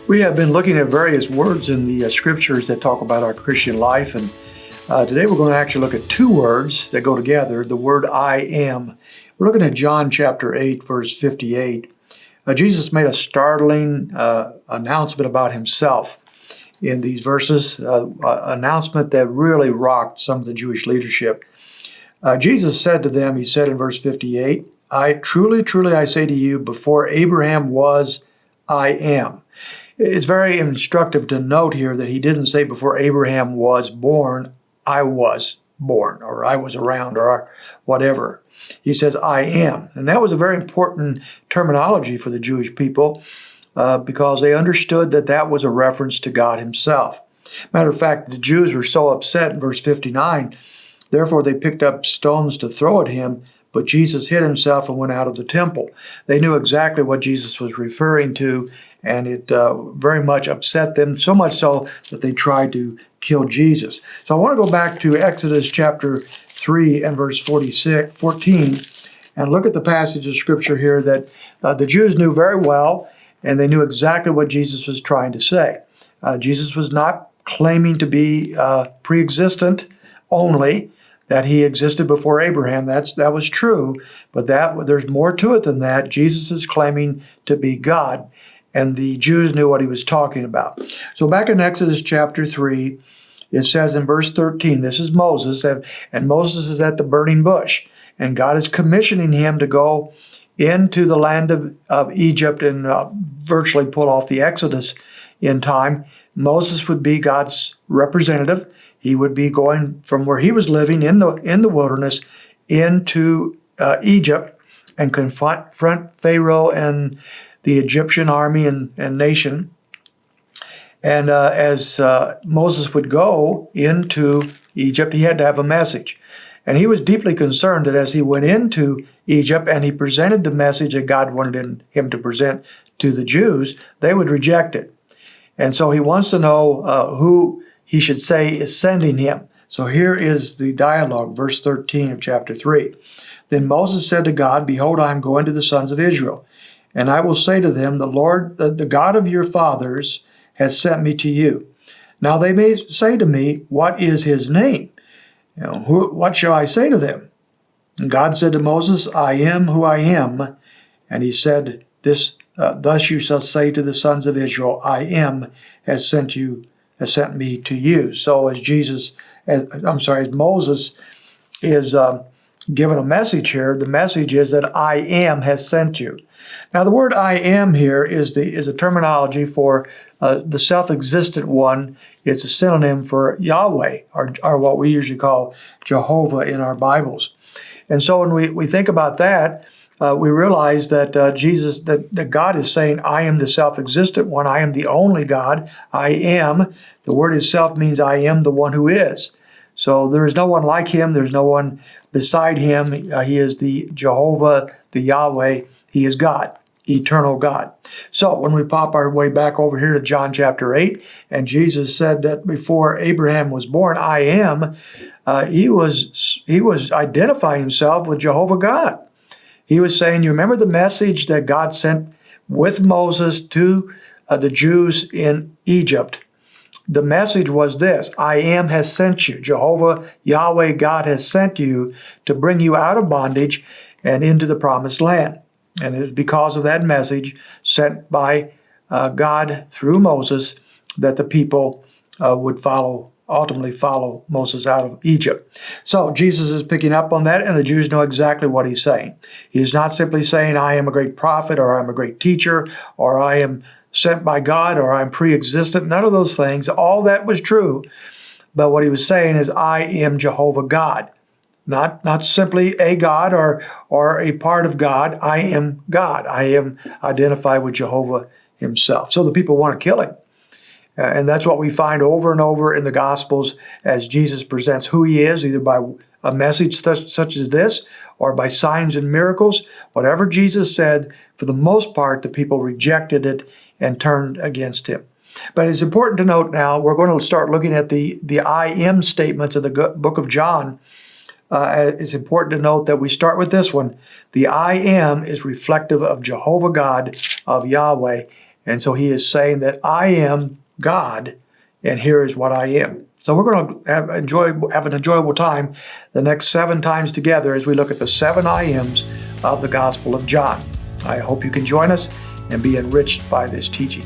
We have been looking at various words in the scriptures that talk about our Christian life, and today we're going to actually look at two words that go together, the word I am. We're looking at John chapter 8, verse 58. Jesus made a startling announcement about himself in these verses, announcement that really rocked some of the Jewish leadership. Jesus said to them, he said in verse 58, I truly, I say to you, before Abraham was, I am. It's very instructive to note here that he didn't say before Abraham was born, I was born, or I was around, or whatever. He says, I am. And that was a very important terminology for the Jewish people because they understood that that was a reference to God himself. Matter of fact, the Jews were so upset in verse 59, therefore they picked up stones to throw at him, but Jesus hid himself and went out of the temple. They knew exactly what Jesus was referring to, and it very much upset them, so much so that they tried to kill Jesus. So I want to go back to Exodus chapter 3 and verse 14, and look at the passage of Scripture here that the Jews knew very well, and they knew exactly what Jesus was trying to say. Jesus was not claiming to be pre-existent only, that he existed before Abraham. That was true, but there's more to it than that. Jesus is claiming to be God, and the Jews knew what he was talking about. So back in Exodus chapter 3, it says in verse 13, this is Moses, and Moses is at the burning bush, and God is commissioning him to go into the land of Egypt and virtually pull off the Exodus in time. Moses would be God's representative. He would be going from where he was living in the wilderness into Egypt and confront Pharaoh and the Egyptian army and nation. And as Moses would go into Egypt, he had to have a message. And he was deeply concerned that as he went into Egypt and he presented the message that God wanted him to present to the Jews, they would reject it. And so he wants to know who he should say is sending him. So here is the dialogue, verse 13 of chapter 3. Then Moses said to God, behold, I am going to the sons of Israel, and I will say to them, the Lord, the God of your fathers, has sent me to you. Now they may say to me, what is his name? What shall I say to them? And God said to Moses, I am who I am. And he said, thus you shall say to the sons of Israel, I am has sent me to you. So as Moses is given a message here, the message is that I am has sent you. Now the word I am here is a terminology for the self-existent one. It's a synonym for Yahweh, or what we usually call Jehovah in our Bibles. And so when we think about that, we realize that that God is saying, I am the self-existent one. I am the only God. I am. The word itself means I am the one who is. So there is no one like him. There's no one beside him. He is the Jehovah, the Yahweh. He is God, eternal God. So when we pop our way back over here to John chapter 8, and Jesus said that before Abraham was born, I am, he was identifying himself with Jehovah God. He was saying, you remember the message that God sent with Moses to the Jews in Egypt? The message was this, I am has sent you. Jehovah, Yahweh, God has sent you to bring you out of bondage and into the promised land. And it was because of that message sent by God through Moses that the people would ultimately follow Moses out of Egypt. So Jesus is picking up on that, and the Jews know exactly what he's saying. He is not simply saying, I am a great prophet, or I'm a great teacher, or I am sent by God, or I'm pre-existent. None of those things. All that was true. But what he was saying is, I am Jehovah God. Not simply a God or a part of God. I am God. I am identified with Jehovah himself. So the people want to kill him. And that's what we find over and over in the Gospels as Jesus presents who he is, either by a message such as this or by signs and miracles. Whatever Jesus said, for the most part, the people rejected it and turned against him. But it's important to note now, we're going to start looking at the I am statements of the book of John. It's important to note that we start with this one. The I am is reflective of Jehovah God, of Yahweh, And so he is saying that I am God, and here is what I am. So we're going to have an enjoyable time the next 7 times together as we look at the 7 I Ams of the Gospel of John. I hope you can join us and be enriched by this teaching.